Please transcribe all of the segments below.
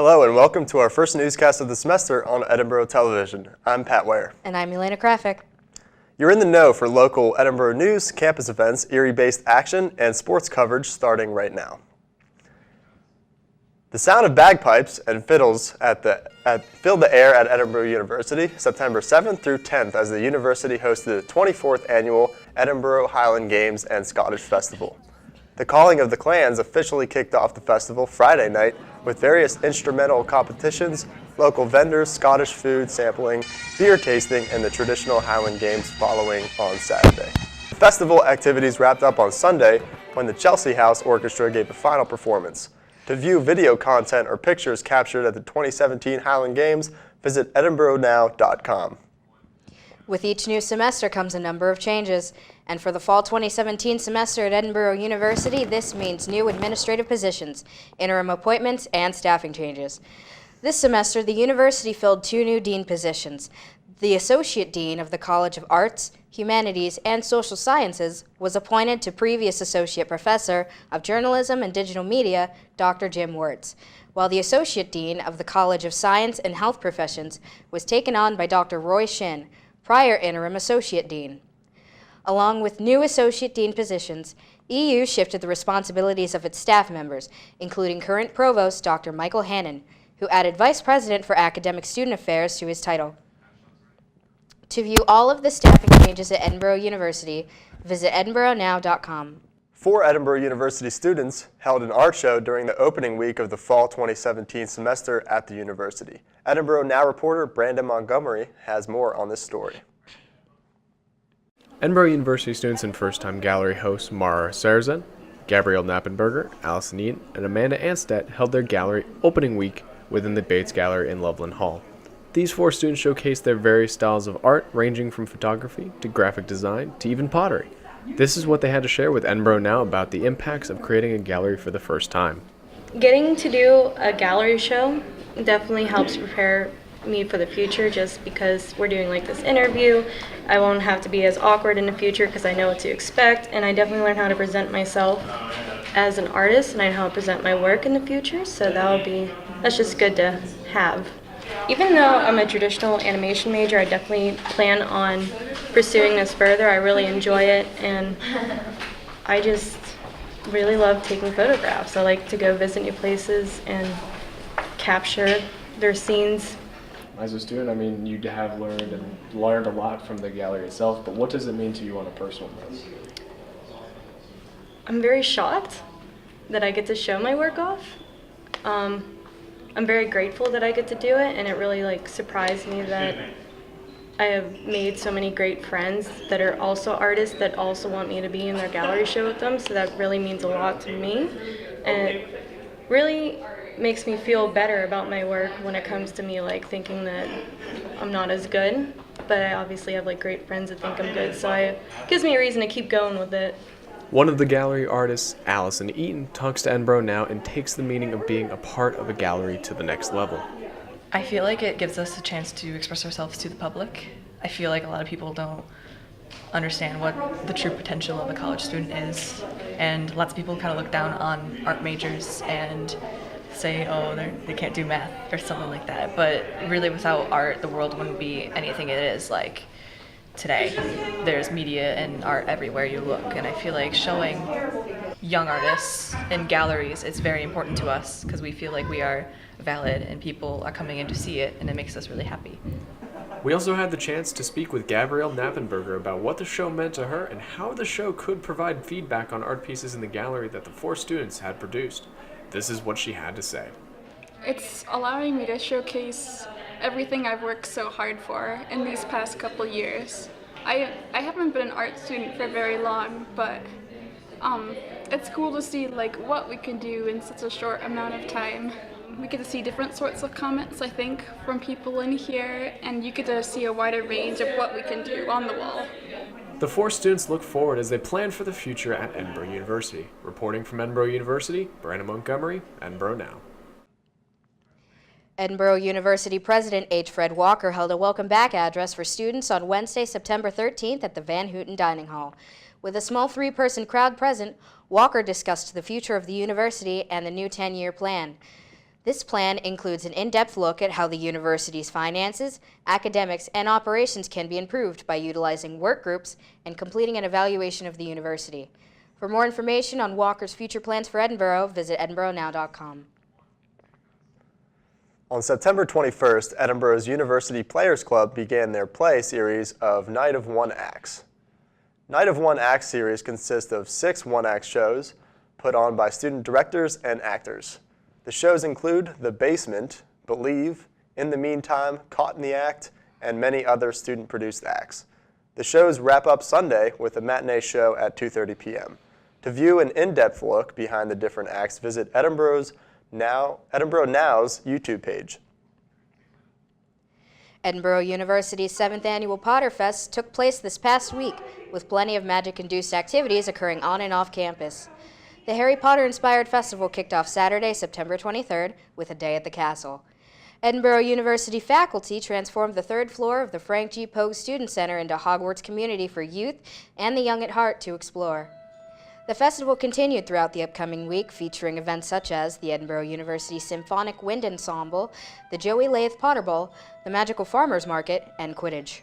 Hello and welcome to our first newscast of the semester on Edinboro Television. I'm Pat Ware. And I'm Elena Krafik. You're in the know for local Edinboro news, campus events, Erie-based action, and sports coverage starting right now. The sound of bagpipes and fiddles filled the air at Edinboro University September 7th through 10th as the university hosted the 24th annual Edinboro Highland Games and Scottish Festival. The Calling of the Clans officially kicked off the festival Friday night with various instrumental competitions, local vendors, Scottish food sampling, beer tasting, and the traditional Highland Games following on Saturday. The festival activities wrapped up on Sunday when the Chelsea House Orchestra gave a final performance. To view video content or pictures captured at the 2017 Highland Games, visit edinboronow.com. With each new semester comes a number of changes, and for the fall 2017 semester at Edinboro University, this means new administrative positions, interim appointments, and staffing changes. This semester, the university filled 2 new dean positions. The Associate Dean of the College of Arts, Humanities, and Social Sciences was appointed to previous Associate Professor of Journalism and Digital Media, Dr. Jim Wirtz, while the Associate Dean of the College of Science and Health Professions was taken on by Dr. Roy Shin, prior interim Associate Dean. Along with new Associate Dean positions, EU shifted the responsibilities of its staff members, including current Provost Dr. Michael Hannon, who added Vice President for Academic Student Affairs to his title. To view all of the staffing changes at Edinboro University, visit edinboronow.com. 4 Edinboro University students held an art show during the opening week of the fall 2017 semester at the university. Edinboro Now reporter Brandon Montgomery has more on this story. Edinboro University students and first-time gallery hosts Mara Sarzan, Gabrielle Knappenberger, Allison Eaton, and Amanda Anstedt held their gallery opening week within the Bates Gallery in Loveland Hall. These 4 students showcased their various styles of art, ranging from photography to graphic design to even pottery. This is what they had to share with Edinboro Now about the impacts of creating a gallery for the first time. Getting to do a gallery show definitely helps prepare me for the future, just because we're doing like this interview. I won't have to be as awkward in the future because I know what to expect, and I definitely learn how to present myself as an artist, and I know how to present my work in the future, so that's just good to have. Even though I'm a traditional animation major, I definitely plan on pursuing this further. I really enjoy it, and I just really love taking photographs. I like to go visit new places and capture their scenes. As a student, I mean, you have learned a lot from the gallery itself, but what does it mean to you on a personal note? I'm very shocked that I get to show my work off. I'm very grateful that I get to do it, and it really surprised me that I have made so many great friends that are also artists that also want me to be in their gallery show with them, so that really means a lot to me, and it really makes me feel better about my work when it comes to me thinking that I'm not as good, but I obviously have great friends that think I'm good, so it gives me a reason to keep going with it. One of the gallery artists, Allison Eaton, talks to Edinboro Now and takes the meaning of being a part of a gallery to the next level. I feel like it gives us a chance to express ourselves to the public. I feel like a lot of people don't understand what the true potential of a college student is, and lots of people kind of look down on art majors and say, oh, they can't do math or something like that. But really, without art, the world wouldn't be anything it is like today. There's media and art everywhere you look, and I feel like showing young artists in galleries is very important to us because we feel like we are valid and people are coming in to see it, and it makes us really happy. We also had the chance to speak with Gabrielle Knappenberger about what the show meant to her and how the show could provide feedback on art pieces in the gallery that the 4 students had produced. This is what she had to say. It's allowing me to showcase everything I've worked so hard for in these past couple years. I haven't been an art student for very long, but it's cool to see what we can do in such a short amount of time. We get to see different sorts of comments, I think, from people in here, and you get to see a wider range of what we can do on the wall. The 4 students look forward as they plan for the future at Edinboro University. Reporting from Edinboro University, Brandon Montgomery, Edinboro Now. Edinboro University President H. Fred Walker held a welcome back address for students on Wednesday, September 13th at the Van Houten Dining Hall. With a small 3-person crowd present, Walker discussed the future of the university and the new 10-year plan. This plan includes an in-depth look at how the university's finances, academics, and operations can be improved by utilizing work groups and completing an evaluation of the university. For more information on Walker's future plans for Edinboro, visit edinboronow.com. On September 21st, Edinboro's University Players Club began their play series of Night of One Acts. Night of One Acts series consists of 6 one-act shows put on by student directors and actors. The shows include The Basement, Believe, In the Meantime, Caught in the Act, and many other student-produced acts. The shows wrap up Sunday with a matinee show at 2:30 p.m. To view an in-depth look behind the different acts, visit Edinboro Now's YouTube page. Edinboro University's 7th Annual Potter Fest took place this past week, with plenty of magic-induced activities occurring on and off campus. The Harry Potter-inspired festival kicked off Saturday, September 23rd, with a day at the castle. Edinboro University faculty transformed the 3rd floor of the Frank G. Pogue Student Center into Hogwarts community for youth and the young at heart to explore. The festival continued throughout the upcoming week, featuring events such as the Edinboro University Symphonic Wind Ensemble, the Joey Lathe Potter Bowl, the Magical Farmers Market, and Quidditch.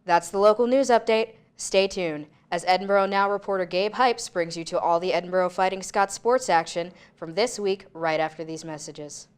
That's the local news update. Stay tuned, as Edinboro Now reporter Gabe Hypes brings you to all the Edinboro Fighting Scots sports action from this week right after these messages.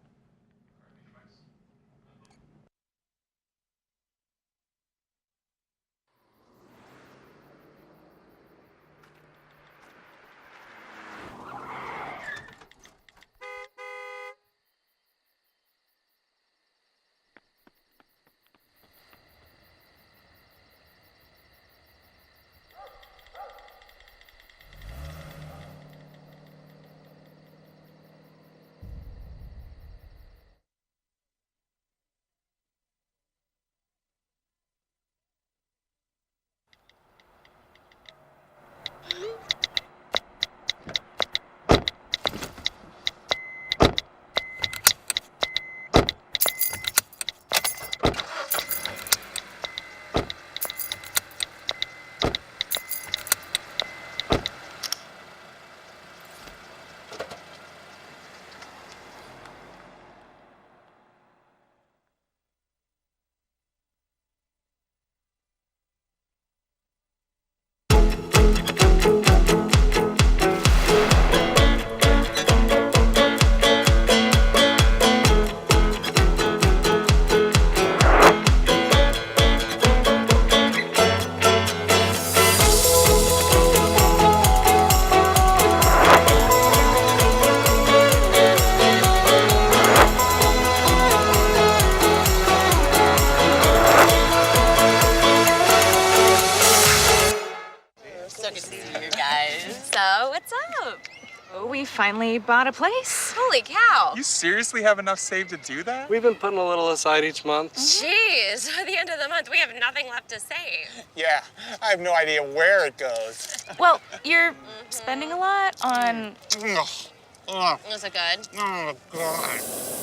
We finally bought a place. Holy cow! You seriously have enough saved to do that? We've been putting a little aside each month. Jeez, at the end of the month, we have nothing left to save. Yeah, I have no idea where it goes. Well, you're spending a lot on... Was it good? Oh, God.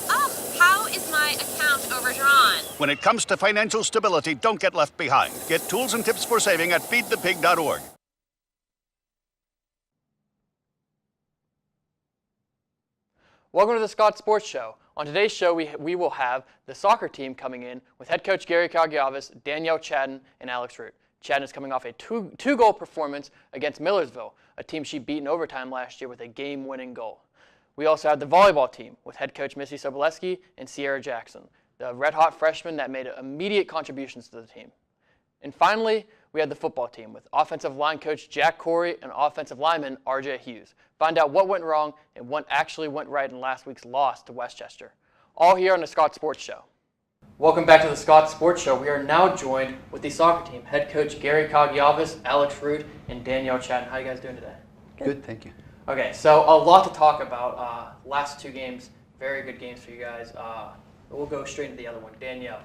Oh, how is my account overdrawn? When it comes to financial stability, don't get left behind. Get tools and tips for saving at feedthepig.org. Welcome to the Scott Sports Show. On today's show, we will have the soccer team coming in with head coach Gary Kagiavis, Danielle Chadden, and Alex Root. Chadden is coming off a two-goal performance against Millersville, a team she beat in overtime last year with a game-winning goal. We also have the volleyball team with head coach Missy Soboleski and Sierra Jackson, the red-hot freshmen that made immediate contributions to the team. And finally, we had the football team with offensive line coach Jack Corey and offensive lineman RJ Hughes. Find out what went wrong and what actually went right in last week's loss to Westchester. All here on the Scott Sports Show. Welcome back to the Scott Sports Show. We are now joined with the soccer team, head coach Gary Kagiavis, Alex Root, and Danielle Chadden. How are you guys doing today? Good, thank you. Okay, so a lot to talk about. Last two games, very good games for you guys. We'll go straight into the other one. Danielle,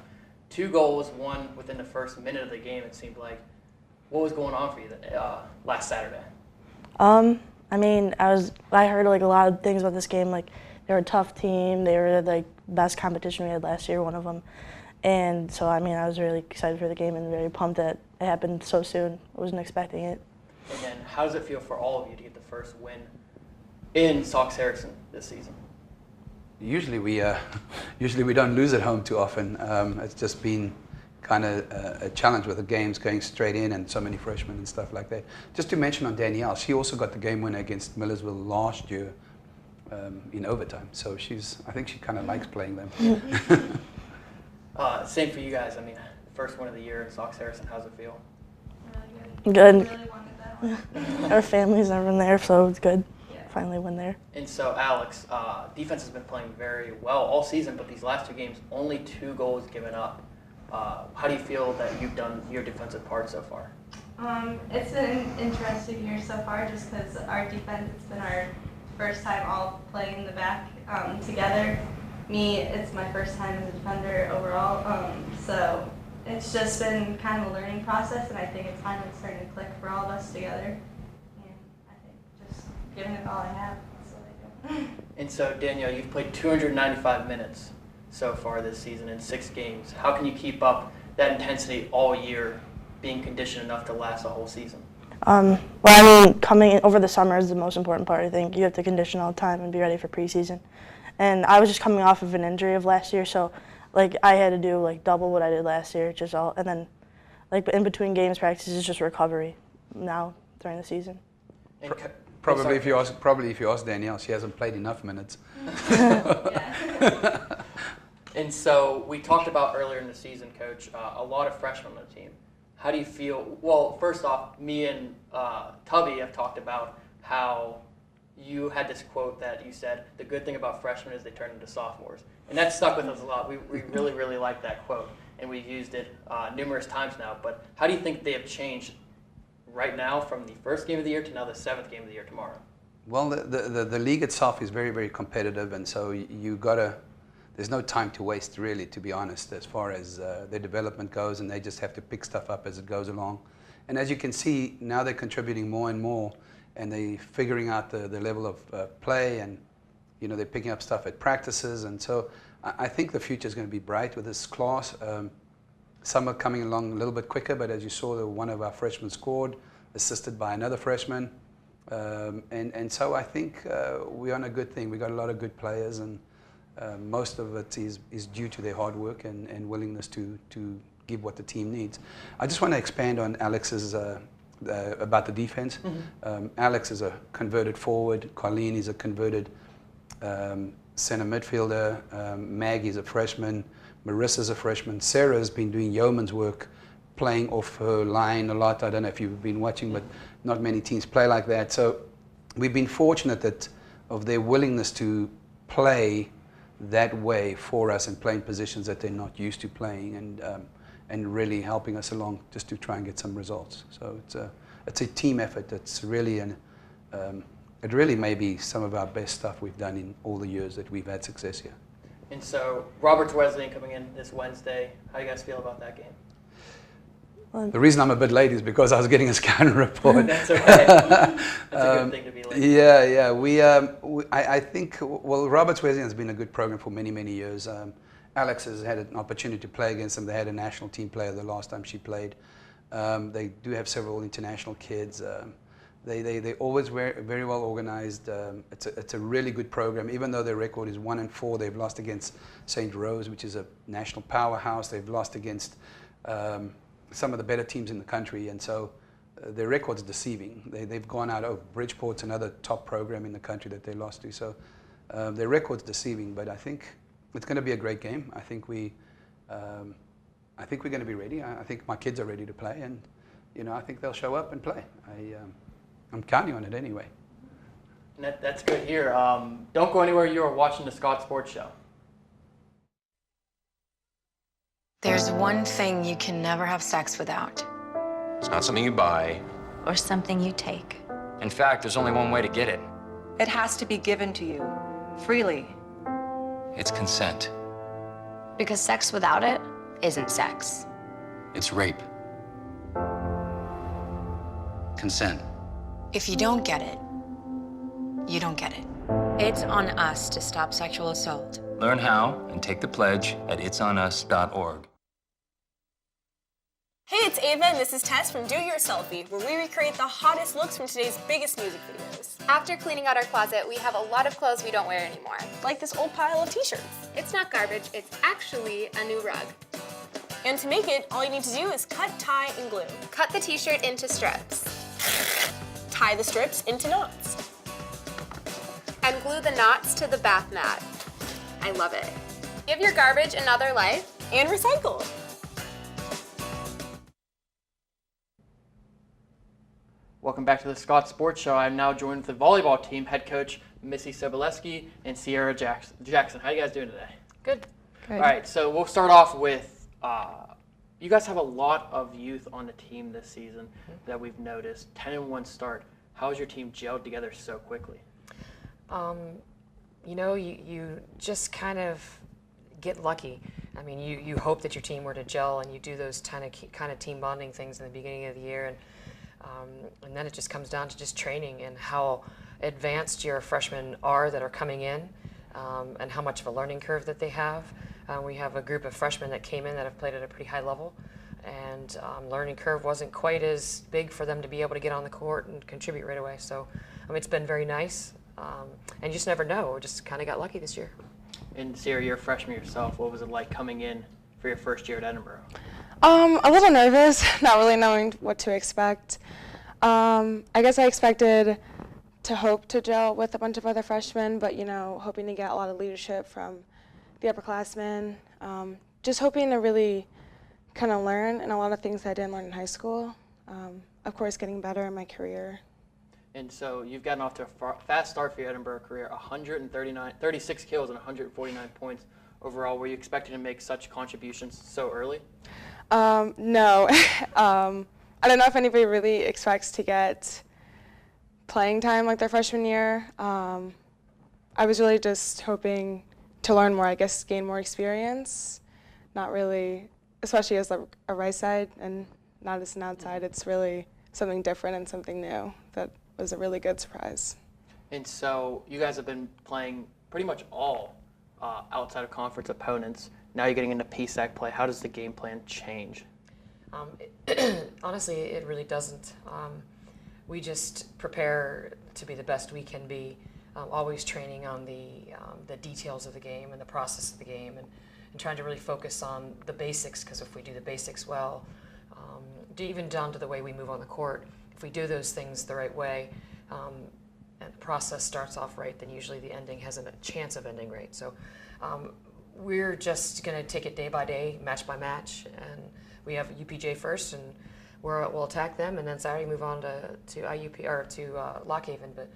2 goals, 1 within the first minute of the game, it seemed like. What was going on for you last Saturday? I mean, I heard like a lot of things about this game. Like, they were a tough team. They were like best competition we had last year, one of them. And so, I mean, I was really excited for the game and very pumped that it happened so soon. I wasn't expecting it. And then, how does it feel for all of you to get the first win in Sox Harrison this season? Usually we don't lose at home too often. It's just been kind of a challenge with the games going straight in and so many freshmen and stuff like that. Just to mention on Danielle, she also got the game winner against Millersville last year in overtime. So I think she kind of likes playing them. Same for you guys. I mean, first win of the year in Sox Harrison. How's it feel? Good. Our family's never been there, so it's good. Finally win there. And so, Alex, defense has been playing very well all season, but these last 2 games, only 2 goals given up. How do you feel that you've done your defensive part so far? It's been an interesting year so far just because our defense, it's been our first time all playing in the back together. Me, it's my first time as a defender overall, so it's just been kind of a learning process, and I think it's finally starting to click for all of us together. And I think just giving it all I have, that's what I do. And so, Danielle, you've played 295 minutes so far this season in 6 games. How can you keep up that intensity all year, being conditioned enough to last a whole season? Well, I mean, coming in over the summer is the most important part, I think. You have to condition all the time and be ready for preseason. And I was just coming off of an injury of last year, so like I had to do like double what I did last year, and then like in between games practices is just recovery now during the season. Probably if you ask Danielle, she hasn't played enough minutes. And so we talked about earlier in the season, Coach, a lot of freshmen on the team. How do you feel? Well, first off, me and Tubby have talked about how you had this quote that you said, the good thing about freshmen is they turn into sophomores. And that stuck with us a lot. We really, really like that quote, and we've used it numerous times now. But how do you think they have changed right now from the first game of the year to now the 7th game of the year tomorrow? Well, the league itself is very, very competitive, and so there's no time to waste, really, to be honest, as far as their development goes, and they just have to pick stuff up as it goes along. And as you can see, now they're contributing more and more, and they're figuring out the level of play, and they're picking up stuff at practices, and so I think the future is going to be bright with this class. Some are coming along a little bit quicker, but as you saw, one of our freshmen scored, assisted by another freshman, and so I think we're on a good thing. We've got a lot of good players, and most of it is due to their hard work and willingness to give what the team needs. I just want to expand on Alex's about the defense. Mm-hmm. Alex is a converted forward. Colleen is a converted center midfielder. Maggie's a freshman. Marissa's a freshman. Sarah's been doing yeoman's work, playing off her line a lot. I don't know if you've been watching, but not many teams play like that. So we've been fortunate of their willingness to play that way for us and playing positions that they're not used to playing, and really helping us along just to try and get some results. So it's a team effort. That's really it really may be some of our best stuff we've done in all the years that we've had success here. And so Roberts Wesleyan coming in this Wednesday. How do you guys feel about that game? The reason I'm a bit late is because I was getting a scouting report. That's okay. That's a good thing to be late. Yeah. I think, well, Roberts Wesleyan has been a good program for many, many years. Alex has had an opportunity to play against them. They had a national team player the last time she played. They do have several international kids. They're always very well organized. It's a really good program. Even though their record is 1-4, they've lost against St. Rose, which is a national powerhouse. They've lost against some of the better teams in the country, and so their record's deceiving. They've gone out. Bridgeport's another top program in the country that they lost to. So their record's deceiving, but I think it's going to be a great game. I think we're going to be ready. I think my kids are ready to play, and I think they'll show up and play. I'm counting on it anyway. And that's good here. Don't go anywhere. You are watching the Scott Sports Show. There's one thing you can never have sex without. It's not something you buy. Or something you take. In fact, there's only one way to get it. It has to be given to you, freely. It's consent. Because sex without it isn't sex. It's rape. Consent. If you don't get it, you don't get it. It's on us to stop sexual assault. Learn how and take the pledge at itsonus.org. Hey, it's Ava, and this is Tess from Do It Your Selfie, where we recreate the hottest looks from today's biggest music videos. After cleaning out our closet, we have a lot of clothes we don't wear anymore. Like this old pile of t-shirts. It's not garbage, it's actually a new rug. And to make it, all you need to do is cut, tie, and glue. Cut the t-shirt into strips. Tie the strips into knots. And glue the knots to the bath mat. I love it. Give your garbage another life. And recycle. Welcome back to the Scott Sports Show. I'm now joined with the volleyball team, head coach Missy Soboleski and Sierra Jackson. How are you guys doing today? Good. All right, so we'll start off with, you guys have a lot of youth on the team this season that we've noticed. 10-1 start. How has your team gelled together so quickly? You know, you just kind of get lucky. I mean, you hope that your team were to gel, and you do those kind of team bonding things in the beginning of the year, and then it just comes down to just training and how advanced your freshmen are that are coming in, and how much of a learning curve that they have. We have a group of freshmen that came in that have played at a pretty high level, and learning curve wasn't quite as big for them to be able to get on the court and contribute right away. So, I mean, it's been very nice, and you just never know. We just kind of got lucky this year. And Sierra, you're a freshman yourself. What was it like coming in for your first year at Edinboro? A little nervous, not really knowing what to expect. I guess I expected to hope to gel with a bunch of other freshmen, but, you know, hoping to get a lot of leadership from the upperclassmen. Just hoping to really kind of learn and a lot of things that I didn't learn in high school. Of course, getting better in my career. And so you've gotten off to a fast start for your Edinboro career, 36 kills and 149 points overall. Were you expecting to make such contributions so early? No. I don't know if anybody really expects to get playing time like their freshman year. I was really just hoping to learn more, I guess, gain more experience. Not really, especially as a right side and not as an outside. It's really something different and something new that was a really good surprise. And so you guys have been playing pretty much all outside of conference opponents. Now you're getting into PSAC play. How does the game plan change? Honestly, it really doesn't. We just prepare to be the best we can be, always training on the details of the game and the process of the game, and trying to really focus on the basics, because if we do the basics well, even down to the way we move on the court, if we do those things the right way, and the process starts off right, then usually the ending has a chance of ending right. So we're just going to take it day by day, match by match, and we have UPJ first, and we'll attack them, and then Saturday move on to IUP or to Lockhaven. But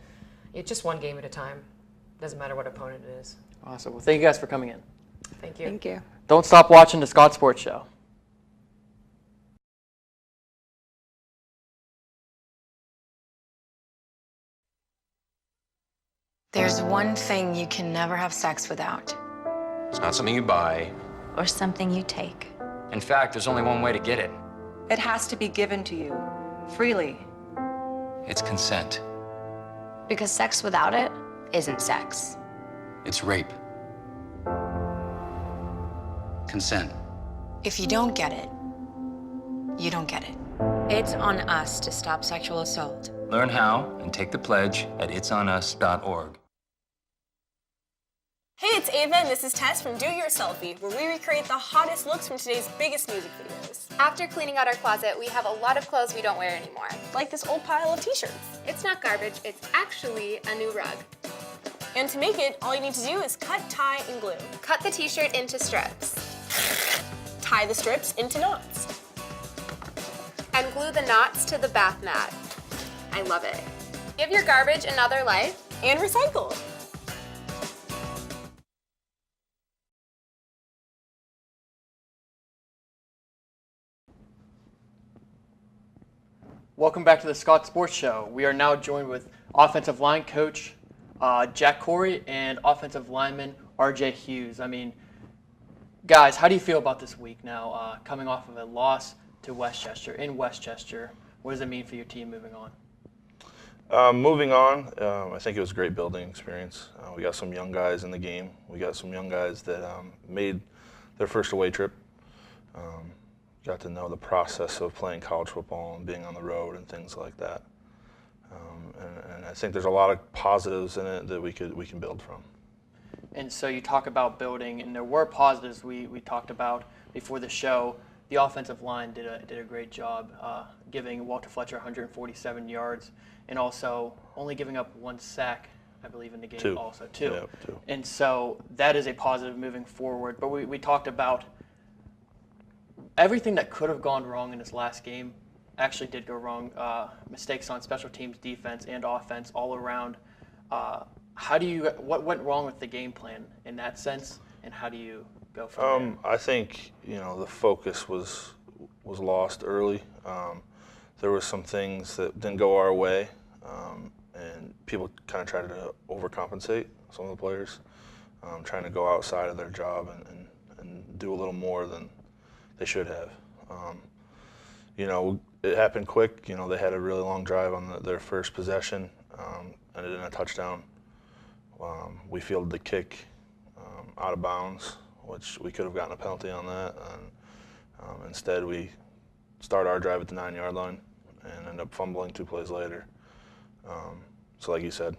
it's just one game at a time. Doesn't matter what opponent it is. Awesome. Well, thank you guys for coming in. Thank you. Thank you. Don't stop watching the Scott Sports Show. There's one thing you can never have sex without. It's not something you buy. Or something you take. In fact, there's only one way to get it. It has to be given to you, freely. It's consent. Because sex without it isn't sex. It's rape. Consent. If you don't get it, you don't get it. It's on us to stop sexual assault. Learn how and take the pledge at itsonus.org. Hey, it's Ava, and this is Tess from Do It Your Selfie, where we recreate the hottest looks from today's biggest music videos. After cleaning out our closet, we have a lot of clothes we don't wear anymore. Like this old pile of t-shirts. It's not garbage, it's actually a new rug. And to make it, all you need to do is cut, tie, and glue. Cut the t-shirt into strips. Tie the strips into knots. And glue the knots to the bath mat. I love it. Give your garbage another life. And recycle. Welcome back to the Scott Sports Show. We are now joined with offensive line coach Jack Corey and offensive lineman RJ Hughes. I mean, guys, how do you feel about this week now, coming off of a loss to Westchester, in Westchester? What does it mean for your team moving on? Moving on, I think it was a great building experience. We got some young guys in the game. We got some young guys that made their first away trip. got to know the process of playing college football and being on the road and things like that. And I think there's a lot of positives in it that we can build from. And so you talk about building, and there were positives we talked about before the show. The offensive line did a great job giving Walter Fletcher 147 yards and also only giving up 1 sack, I believe, in the game. Two. Also, two. Yeah, two. And so that is a positive moving forward. But we talked about everything that could have gone wrong in this last game actually did go wrong. Mistakes on special teams, defense, and offense all around. What went wrong with the game plan in that sense, and how do you go from there? I think the focus was lost early. There were some things that didn't go our way, and people kind of tried to overcompensate some of the players, trying to go outside of their job and do a little more than they should have. It happened quick. They had a really long drive on their first possession, ended in a touchdown. We fielded the kick out of bounds, which we could have gotten a penalty on that. And instead, we start our drive at the 9-yard line and end up fumbling 2 plays later. So like you said,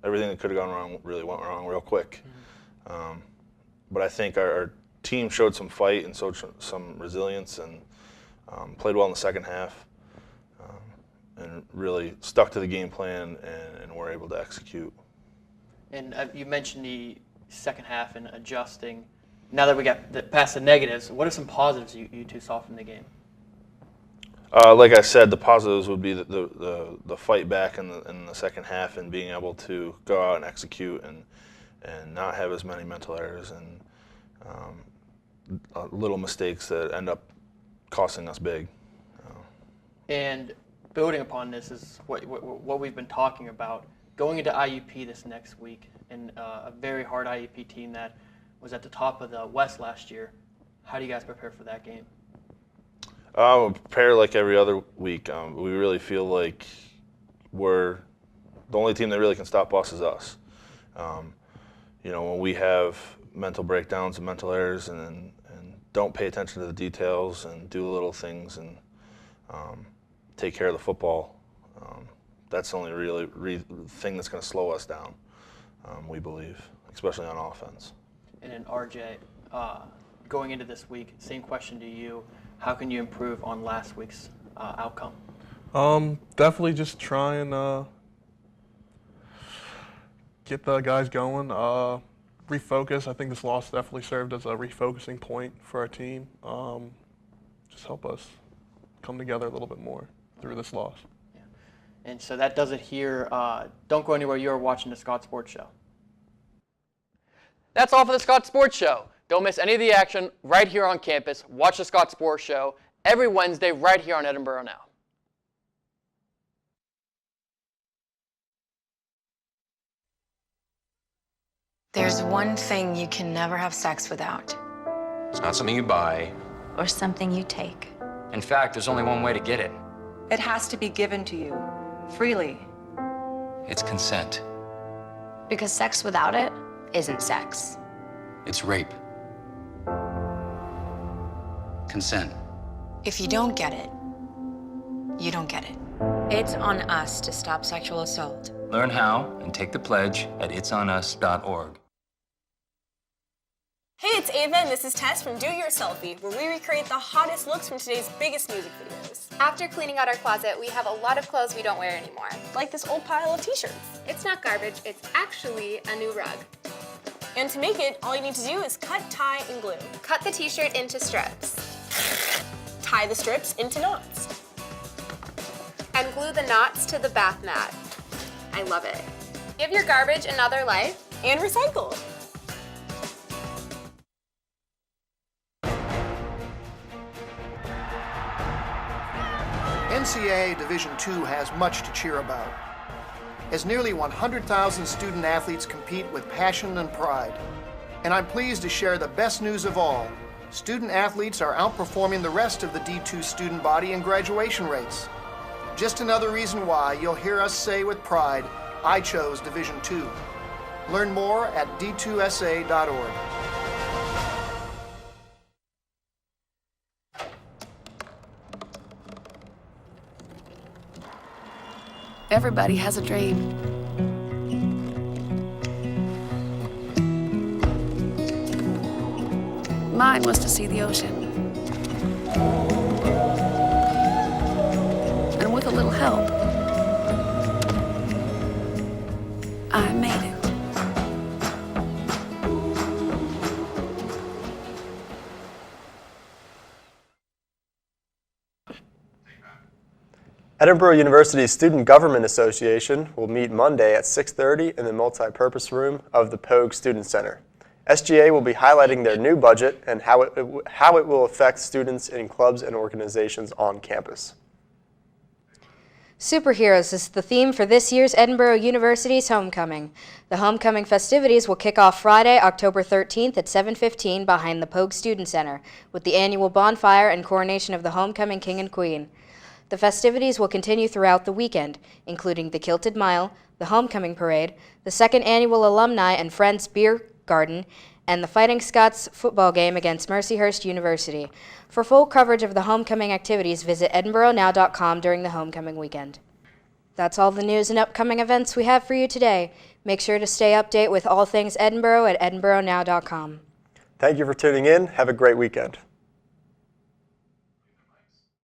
everything that could have gone wrong really went wrong real quick. But I think our team showed some fight and showed some resilience and played well in the second half and really stuck to the game plan and were able to execute. And you mentioned the second half and adjusting. Now that we got past the negatives, what are some positives you two saw from the game? Like I said, the positives would be the fight back in the second half and being able to go out and execute and not have as many mental errors and little mistakes that end up costing us big. And building upon this is what we've been talking about. Going into IUP this next week, and a very hard IUP team that was at the top of the West last year. How do you guys prepare for that game? We prepare like every other week. We really feel like we're the only team that really can stop us is us. When we have mental breakdowns and mental errors and don't pay attention to the details and do little things and take care of the football, that's the only really thing that's going to slow us down, we believe, especially on offense. And then RJ, going into this week, same question to you. How can you improve on last week's outcome? Definitely just try and get the guys going, refocus. I think this loss definitely served as a refocusing point for our team. Just help us come together a little bit more through this loss. And so that does it here. Don't go anywhere. You're watching the Scott Sports Show. That's all for the Scott Sports Show. Don't miss any of the action right here on campus. Watch the Scott Sports Show every Wednesday right here on Edinboro Now. There's one thing you can never have sex without. It's not something you buy. Or something you take. In fact, there's only one way to get it. It has to be given to you, freely. It's consent. Because sex without it isn't sex. It's rape. Consent. If you don't get it, you don't get it. It's on us to stop sexual assault. Learn how and take the pledge at itsonus.org. Hey, it's Ava, and this is Tess from Do Your Selfie, where we recreate the hottest looks from today's biggest music videos. After cleaning out our closet, we have a lot of clothes we don't wear anymore. Like this old pile of t-shirts. It's not garbage, it's actually a new rug. And to make it, all you need to do is cut, tie, and glue. Cut the t-shirt into strips. Tie the strips into knots. And glue the knots to the bath mat. I love it. Give your garbage another life. And recycle. NCAA Division II has much to cheer about, as nearly 100,000 student athletes compete with passion and pride. And I'm pleased to share the best news of all. Student athletes are outperforming the rest of the D2 student body in graduation rates. Just another reason why you'll hear us say with pride, I chose Division II. Learn more at d2sa.org. Everybody has a dream. Mine was to see the ocean. And with a little help, I made it. Edinboro University's Student Government Association will meet Monday at 6:30 in the multi-purpose room of the Pogue Student Center. SGA will be highlighting their new budget and how it will affect students in clubs and organizations on campus. Superheroes is the theme for this year's Edinboro University's homecoming. The homecoming festivities will kick off Friday, October 13th at 7:15 behind the Pogue Student Center with the annual bonfire and coronation of the homecoming king and queen. The festivities will continue throughout the weekend, including the Kilted Mile, the Homecoming Parade, the second annual Alumni and Friends Beer Garden, and the Fighting Scots football game against Mercyhurst University. For full coverage of the homecoming activities, visit edinboronow.com during the homecoming weekend. That's all the news and upcoming events we have for you today. Make sure to stay updated with all things Edinboro at edinboronow.com. Thank you for tuning in. Have a great weekend.